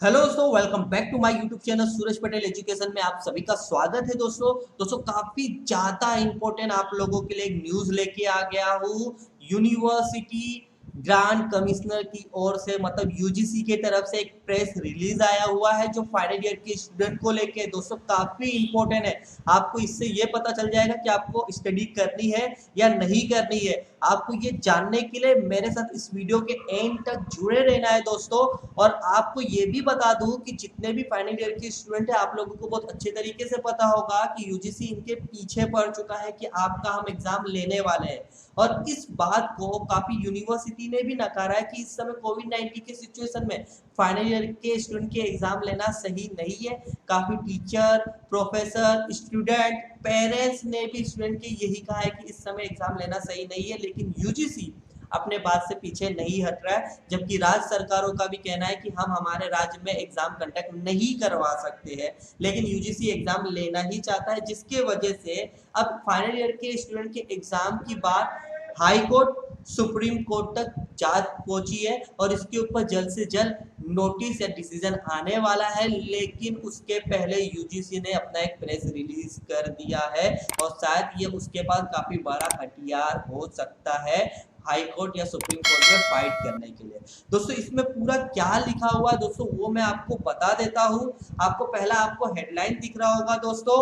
Hello दोस्तों, welcome back to my YouTube channel Suraj Patel education में आप सभी का स्वागत है। दोस्तों काफी ज्यादा इंपॉर्टेंट आप लोगों के लिए एक न्यूज लेके आ गया हूँ। यूनिवर्सिटी ग्रांट कमिश्नर की ओर से मतलब यूजीसी के तरफ से एक प्रेस रिलीज आया हुआ है जो फाइनल ईयर के स्टूडेंट को लेके दोस्तों काफी इंपॉर्टेंट है। आपको इससे ये पता चल जाएगा कि आपको स्टडी करनी है या नहीं करनी है। आपको ये जानने के लिए मेरे साथ इस वीडियो के एंड तक जुड़े रहना है दोस्तों। और आपको ये भी बता दूं कि जितने भी फाइनल ईयर के स्टूडेंट हैं आप लोगों को बहुत अच्छे तरीके से पता होगा कि यूजीसी इनके पीछे पड़ चुका है कि आपका हम एग्जाम लेने वाले हैं। और इस बात को काफी यूनिवर्सिटी ने भी नकारा है कि इस समय कोविड-19 के सिचुएशन में फाइनल ईयर के स्टूडेंट के एग्जाम लेना सही नहीं है। काफी टीचर, प्रोफेसर, स्टूडेंट, पेरेंट्स ने भी स्टूडेंट के यही कहा है कि इस समय एग्जाम लेना सही नहीं है, लेकिन यूजीसी अपने बात से पीछे नहीं हट रहा है। जबकि राज्य सरकारों का भी कहना है कि हम हमारे राज्य में एग्जाम कंडक्ट नहीं करवा सकते हैं, लेकिन यूजीसी एग्जाम लेना ही चाहता है, जिसके वजह से अब फाइनल ईयर के स्टूडेंट के एग्जाम की बात हाई कोर्ट, सुप्रीम कोर्ट तक जांच पहुंची है और इसके ऊपर जल्द से जल्द नोटिस या डिसीजन आने वाला है। लेकिन उसके पहले यूजीसी ने अपना एक प्रेस रिलीज कर दिया है और शायद ये उसके पास काफी बड़ा हथियार हो सकता है हाई कोर्ट या सुप्रीम कोर्ट में फाइट करने के लिए। दोस्तों इसमें पूरा क्या लिखा हुआ है दोस्तों वो मैं आपको बता देता हूँ। आपको हेडलाइन दिख रहा होगा दोस्तों,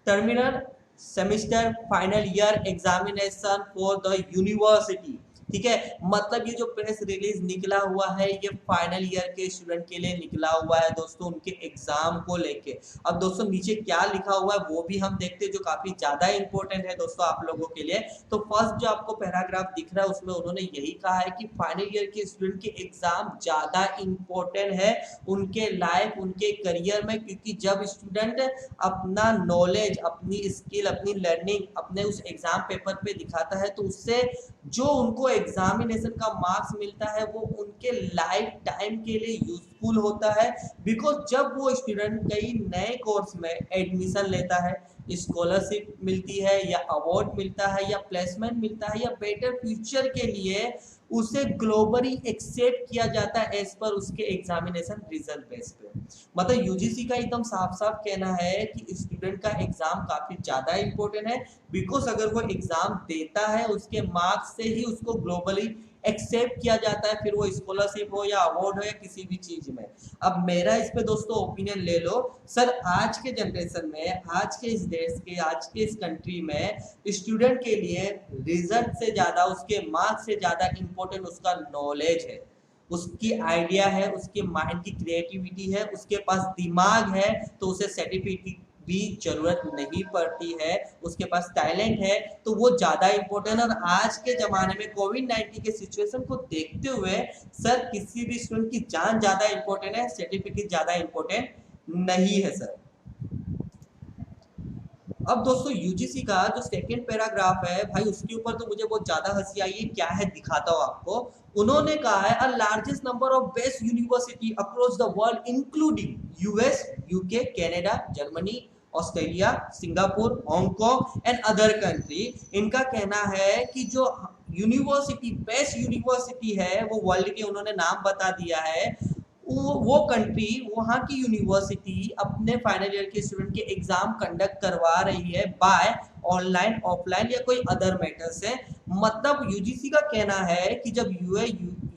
terminal semester final year examination for the university. ठीक है, मतलब ये जो प्रेस रिलीज निकला हुआ है ये फाइनल ईयर के स्टूडेंट के लिए निकला हुआ है दोस्तों, उनके एग्जाम को लेके। अब दोस्तों नीचे क्या लिखा हुआ है वो भी हम देखते हैं जो काफी ज्यादा इंपॉर्टेंट है दोस्तों आप लोगों के लिए। तो फर्स्ट जो आपको पैराग्राफ दिख रहा है उसमें उन्होंने यही कहा है कि फाइनल ईयर के स्टूडेंट के एग्जाम ज्यादा इंपॉर्टेंट है उनके लाइफ, उनके करियर में, क्योंकि जब स्टूडेंट अपना नॉलेज, अपनी स्किल, अपनी लर्निंग अपने उस एग्जाम पेपर पे दिखाता है तो उससे जो उनको एग्जामिनेशन का मार्क्स मिलता है वो उनके लाइफ टाइम के लिए यूजफुल होता है। बिकॉज जब वो स्टूडेंट कई नए कोर्स में एडमिशन लेता है, स्कॉलरशिप मिलती है या अवार्ड मिलता है या प्लेसमेंट मिलता है या बेटर फ्यूचर के लिए उसे ग्लोबली एक्सेप्ट किया जाता है एज पर उसके एग्जामिनेशन रिजल्ट बेस पे। मतलब यूजीसी का एकदम साफ साफ कहना है कि स्टूडेंट का एग्जाम काफी ज्यादा इंपॉर्टेंट है। बिकॉज अगर वो एग्जाम देता है उसके मार्क्स से ही उसको ग्लोबली एक्सेप्ट किया जाता है, फिर वो स्कॉलरशिप हो या अवार्ड हो या किसी भी चीज में। अब मेरा इस पे दोस्तों ओपिनियन ले लो। सर आज के जनरेशन में, आज के इस देश के, आज के इस कंट्री में स्टूडेंट के लिए रिजल्ट से ज्यादा, उसके मार्क्स से ज्यादा इंपॉर्टेंट उसका नॉलेज है, उसकी आइडिया है, उसके माइंड की क्रिएटिविटी है, उसके पास दिमाग है तो उसे सर्टिफिकेट भी जरूरत नहीं पड़ती है, उसके पास टैलेंट है तो वो ज्यादा इंपॉर्टेंट। और आज के जमाने में कोविड-19 के सिचुएशन को देखते हुए सर किसी भी स्टूडेंट की जान ज्यादा इंपॉर्टेंट है, सर्टिफिकेट ज्यादा इंपॉर्टेंट नहीं है सर। अब दोस्तों यूजीसी का जो सेकंड पैराग्राफ है भाई उसके ऊपर तो मुझे बहुत ज्यादा हंसी आई है। क्या है दिखाता हूँ आपको। उन्होंने कहा है a largest number of best university across the world including US, UK, Canada, Germany, Australia, Singapore, Hong Kong and other country. इनका कहना है कि जो यूनिवर्सिटी, बेस्ट यूनिवर्सिटी है वो वर्ल्ड के उन्होंने नाम बता दिया है। वो कंट्री, वहाँ की यूनिवर्सिटी अपने फाइनल ईयर के स्टूडेंट के एग्जाम कंडक्ट करवा रही है बाय ऑनलाइन, ऑफलाइन या कोई अदर मेथड से। मतलब यूजीसी का कहना है कि जब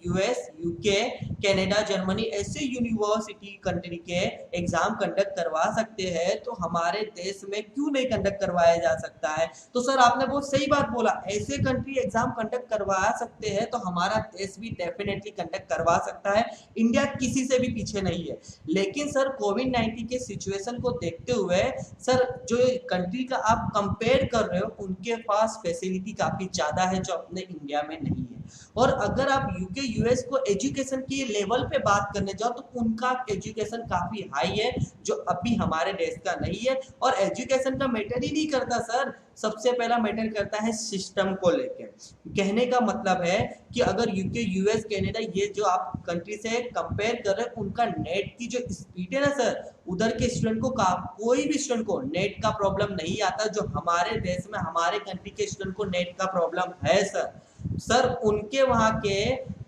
यूएस, यूके, कनाडा, जर्मनी ऐसे यूनिवर्सिटी कंट्री के एग्जाम कंडक्ट करवा सकते हैं तो हमारे देश में क्यों नहीं कंडक्ट करवाया जा सकता है। तो सर आपने बहुत सही बात बोला, ऐसे कंट्री एग्जाम कंडक्ट करवा सकते हैं तो हमारा देश भी डेफिनेटली कंडक्ट करवा सकता है। इंडिया किसी से भी पीछे नहीं है। लेकिन सर कोविड-19 के सिचुएशन को देखते हुए सर जो कंट्री का आप कंपेयर कर रहे हो उनके पास फैसिलिटी काफी ज्यादा है जो अपने इंडिया में नहीं है। और अगर आप यूके, यूएस को एजुकेशन के लेवल पे बात करने जाओ तो उनका एजुकेशन काफी हाई है जो अभी हमारे देश का नहीं है। और एजुकेशन का मैटर ही नहीं करता सर, सबसे पहला मैटर करता है सिस्टम को लेकर। कहने का मतलब है कि अगर यूके, यूएस, कनाडा ये जो आप कंट्री से कंपेयर कर रहे हैं उनका नेट की जो स्पीड है ना सर, उधर के स्टूडेंट को कोई भी स्टूडेंट को नेट का प्रॉब्लम नहीं आता जो हमारे देश में, हमारे कंट्री के स्टूडेंट को नेट का प्रॉब्लम है सर। सर उनके वहाँ के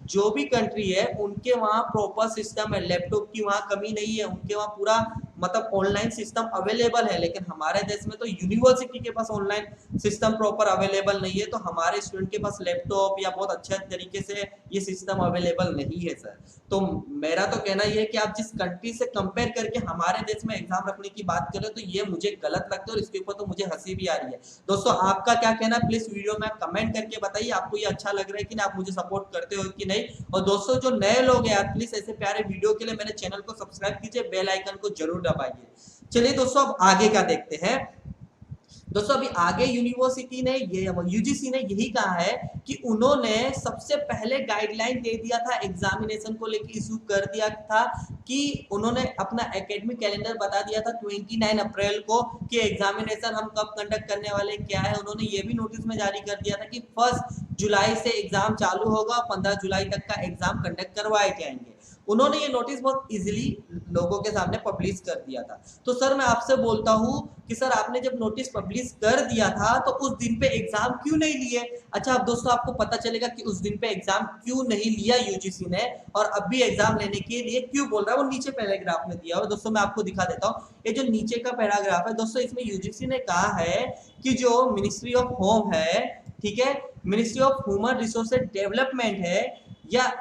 जो भी कंट्री है उनके वहाँ प्रॉपर सिस्टम है, लैपटॉप की वहाँ कमी नहीं है, उनके वहाँ पूरा मतलब ऑनलाइन सिस्टम अवेलेबल है। लेकिन हमारे देश में तो यूनिवर्सिटी के पास ऑनलाइन सिस्टम प्रॉपर अवेलेबल नहीं है, तो हमारे स्टूडेंट के पास लैपटॉप या बहुत अच्छे तरीके से ये सिस्टम अवेलेबल नहीं है सर। तो मेरा तो कहना ये है कि आप जिस कंट्री से कंपेयर करके हमारे देश में एग्जाम रखने की बात कर रहे हो तो ये मुझे गलत लगता है और इसके ऊपर तो मुझे हंसी भी आ रही है। दोस्तों आपका क्या कहना है प्लीज वीडियो में कमेंट करके बताइए, आपको ये अच्छा लग रहा है कि नहीं, आप मुझे सपोर्ट करते हो कि नहीं। और दोस्तों जो नए लोग हैं यार प्लीज ऐसे प्यारे वीडियो के लिए मेरे चैनल को सब्सक्राइब कीजिए, बेल आइकन को जरूर दबाइए। चलिए दोस्तों अब आगे का देखते हैं। दोस्तों अभी आगे यूनिवर्सिटी ने ये यूजीसी ने यही कहा है कि उन्होंने सबसे पहले गाइडलाइन दे दिया था, एग्जामिनेशन को लेकर इशू कर दिया था कि उन्होंने अपना एकेडमिक कैलेंडर बता दिया था 29 अप्रैल को कि एग्जामिनेशन हम कब कंडक्ट करने वाले क्या है। उन्होंने ये भी नोटिस में जारी कर दिया था कि 1 जुलाई से एग्जाम चालू होगा, 15 जुलाई तक का एग्जाम कंडक्ट करवाए जाएंगे। उन्होंने ये नोटिस बहुत इजीली लोगों के सामने पब्लिश कर दिया था। तो सर मैं आपसे बोलता हूं कि सर आपने जब नोटिस पब्लिश कर दिया था तो उस दिन पे एग्जाम क्यों नहीं लिए? अच्छा अब दोस्तों आपको पता चलेगा कि उस दिन पे एग्जाम क्यों नहीं लिया यूजीसी ने और अब भी एग्जाम लेने के लिए क्यों बोल रहा है, वो नीचे पैराग्राफ में दिया हुआ। दोस्तों मैं आपको दिखा देता हूँ, ये जो नीचे का पैराग्राफ है दोस्तों, इसमें यूजीसी ने कहा है कि जो मिनिस्ट्री ऑफ होम है, ठीक है, ministry of human resources development है या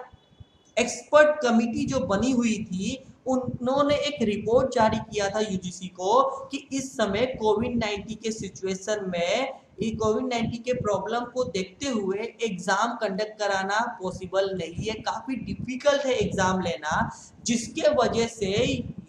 एक्सपर्ट कमिटी जो बनी हुई थी, उन्होंने एक रिपोर्ट जारी किया था यूजीसी को कि इस समय कोविड-19 के सिचुएशन में कोविड-19 के प्रॉब्लम को देखते हुए एग्जाम कंडक्ट कराना पॉसिबल नहीं है, काफी डिफिकल्ट है एग्जाम लेना, जिसके वजह से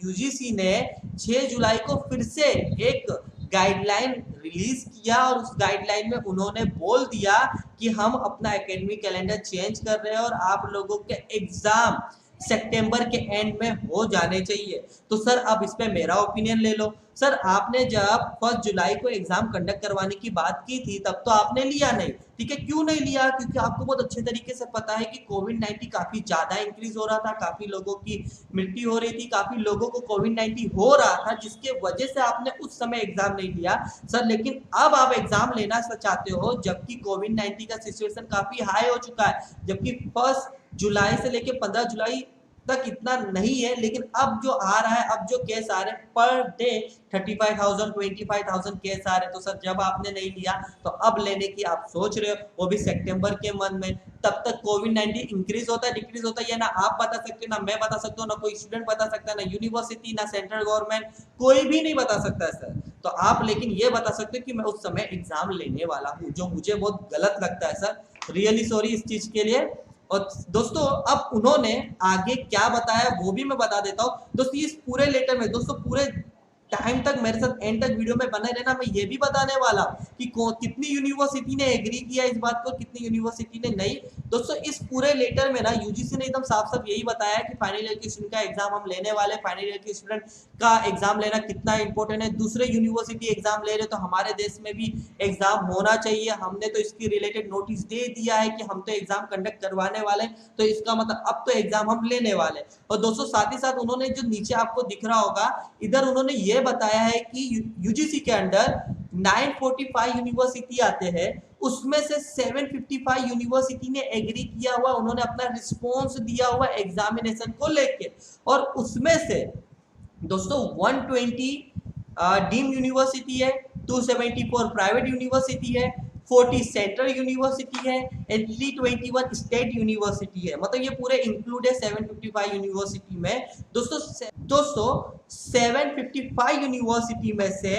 यूजीसी ने 6 जुलाई को फिर से एक गाइडलाइन रिलीज किया और उस गाइडलाइन में उन्होंने बोल दिया कि हम अपना एकेडमिक कैलेंडर चेंज कर रहे हैं और आप लोगों के एग्जाम सितंबर के एंड में हो जाने चाहिए। तो सर अब इस पे मेरा ओपिनियन ले लो। सर आपने जब 1 जुलाई को एग्जाम कंडक्ट करवाने की बात की थी तब तो आपने लिया नहीं, ठीक है, क्यों नहीं लिया? क्योंकि आपको बहुत अच्छे तरीके से पता है कि कोविड-19 काफी ज्यादा इंक्रीज हो रहा था, काफी लोगों की मृत्यु हो रही थी, काफी लोगों को कोविड-19 हो रहा था, जिसके वजह से आपने उस समय एग्जाम नहीं लिया सर। लेकिन अब आप एग्जाम लेना चाहते हो जबकि कोविड-19 का सिचुएशन काफी हाई हो चुका है, जबकि 1 जुलाई से लेके 15 जुलाई तक इतना नहीं है, लेकिन अब जो आ रहा है, अब जो केस आ रहे हैं पर डे 35,000 25,000 केस आ रहे हैं। तो सर जब आपने नहीं लिया तो अब लेने की आप सोच रहे हो, वो भी सितंबर के मंथ में। तब तक कोविड-19 इंक्रीज होता है डिक्रीज होता है, ये ना आप बता सकते हो, ना मैं बता सकता हूँ, ना कोई स्टूडेंट बता सकता है, ना यूनिवर्सिटी, ना सेंट्रल गवर्नमेंट, कोई भी नहीं बता सकता है सर। तो आप लेकिन ये बता सकते हो कि मैं उस समय एग्जाम लेने वाला हूँ, जो मुझे बहुत गलत लगता है सर। रियली सॉरी इस चीज के लिए। और दोस्तों अब उन्होंने आगे क्या बताया वो भी मैं बता देता हूँ। दोस्तों इस पूरे लेटर में दोस्तों पूरे टाइम तक मेरे साथ एंड तक वीडियो में बने रहना, मैं ये भी बताने वाला कि कितनी यूनिवर्सिटी ने एग्री किया इस बात को, कितनी यूनिवर्सिटी ने नहीं। दोस्तों इस पूरे लेटर में ना यूजीसी ने एकदम साफ साफ यही बताया कि फाइनल ईयर के स्टूडेंट का एग्जाम हम लेने वाले, फाइनल ईयर के स्टूडेंट का एग्जाम लेना कितना इंपॉर्टेंट है, दूसरे यूनिवर्सिटी एग्जाम ले रहे तो हमारे देश में भी एग्जाम होना चाहिए। हमने तो इसकी रिलेटेड नोटिस दे दिया है कि हम तो एग्जाम कंडक्ट करवाने वाले, तो इसका मतलब अब तो एग्जाम हम लेने वाले। और दोस्तों साथ ही साथ उन्होंने जो नीचे आपको दिख रहा होगा, इधर उन्होंने ये बताया है कि यूजीसी के अंडर 945 यूनिवर्सिटी आते हैं, उसमें से 755 यूनिवर्सिटी ने एग्री किया हुआ, उन्होंने अपना रिस्पॉन्स दिया हुआ एग्जामिनेशन को लेके। और उसमें से दोस्तों 120 डीम यूनिवर्सिटी है, 274 प्राइवेट यूनिवर्सिटी है, 40 सेंट्रल यूनिवर्सिटी है, एंड 321 स्टेट यूनिवर्सिटी है। मतलब ये पूरे इंक्लूड है 755 यूनिवर्सिटी में। दोस्तों 755 यूनिवर्सिटी में से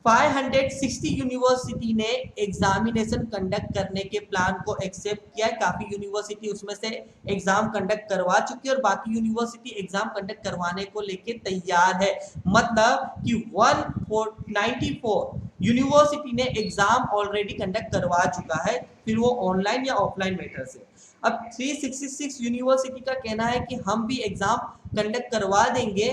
560 यूनिवर्सिटी ने एग्जामिनेशन कंडक्ट करने के प्लान को एक्सेप्ट किया है। काफी यूनिवर्सिटी उसमें से एग्जाम कंडक्ट करवा चुकी है और बाकी यूनिवर्सिटी एग्जाम कंडक्ट करवाने को लेके तैयार है। मतलब कि 194 यूनिवर्सिटी ने एग्जाम ऑलरेडी कंडक्ट करवा चुका है, फिर वो ऑनलाइन या ऑफलाइन मेथड से। अब 366 यूनिवर्सिटी का कहना है कि हम भी एग्जाम कंडक्ट करवा देंगे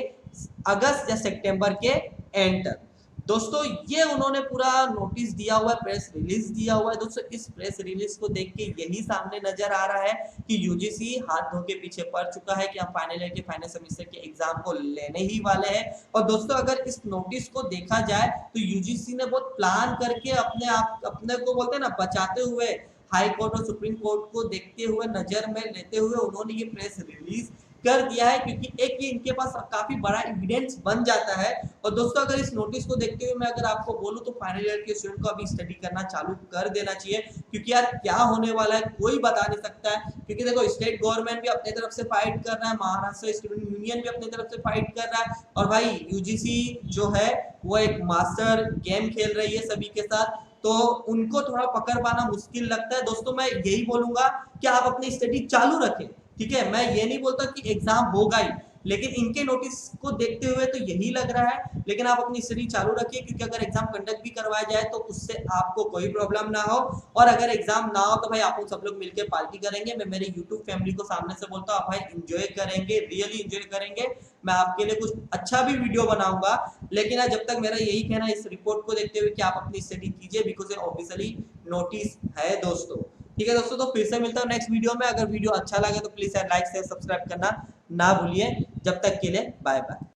अगस्त या सितंबर के एंड तक। दोस्तों ये उन्होंने पूरा नोटिस दिया हुआ है, प्रेस रिलीज दिया हुआ है। दोस्तों इस प्रेस रिलीज को देख के यही सामने नजर आ रहा है कि यूजीसी हाथ धो के पीछे पड़ चुका है कि हम फाइनल ईयर के फाइनल सेमेस्टर के एग्जाम को लेने ही वाले हैं। और दोस्तों अगर इस नोटिस को देखा जाए तो यूजीसी ने बहुत प्लान करके अपने को बोलते हैं ना बचाते हुए हाई कोर्ट और सुप्रीम कोर्ट को देखते हुए, नजर में लेते हुए उन्होंने ये प्रेस रिलीज कर दिया है, क्योंकि एक ये इनके पास काफी बड़ा एविडेंस बन जाता है। और दोस्तों अगर इस नोटिस को देखते हुए मैं अगर आपको बोलूं तो फाइनल ईयर के स्टूडेंट को अभी स्टडी करना चालू कर देना चाहिए, क्योंकि यार क्या होने वाला है कोई बता नहीं सकता है। क्योंकि देखो स्टेट गवर्नमेंट भी अपनी तरफ से फाइट कर रहा है, महाराष्ट्र स्टूडेंट यूनियन भी अपनी तरफ से फाइट कर रहा है, और भाई यूजीसी जो है वो एक मास्टर गेम खेल रही है सभी के साथ, तो उनको थोड़ा पकड़ पाना मुश्किल लगता है। दोस्तों मैं यही बोलूंगा कि आप अपनी स्टडी चालू रखें, ठीक है। मैं ये नहीं बोलता कि एग्जाम होगा ही, लेकिन इनके नोटिस को देखते हुए तो यही लग रहा है। लेकिन आप अपनी स्टडी चालू रखिए, क्योंकि अगर एग्जाम कंडक्ट भी करवाया जाए तो उससे आपको कोई प्रॉब्लम ना हो, और अगर एग्जाम ना हो तो भाई आप सब लोग मिलकर पार्टी करेंगे। मैं मेरे यूट्यूब फैमिली को सामने से बोलता हूँ, भाई इंजॉय करेंगे, रियली इंजॉय करेंगे। मैं आपके लिए कुछ अच्छा भी वीडियो बनाऊंगा, लेकिन जब तक मेरा यही कहना है इस रिपोर्ट को देखते हुए कि आप अपनी स्टडी कीजिए, बिकॉज ऑफिशियली नोटिस है दोस्तों। ठीक है दोस्तों, तो फिर से मिलता हूँ नेक्स्ट वीडियो में। अगर वीडियो अच्छा लगे तो प्लीज लाइक शेयर सब्सक्राइब करना ना भूलिए। जब तक के लिए बाय बाय।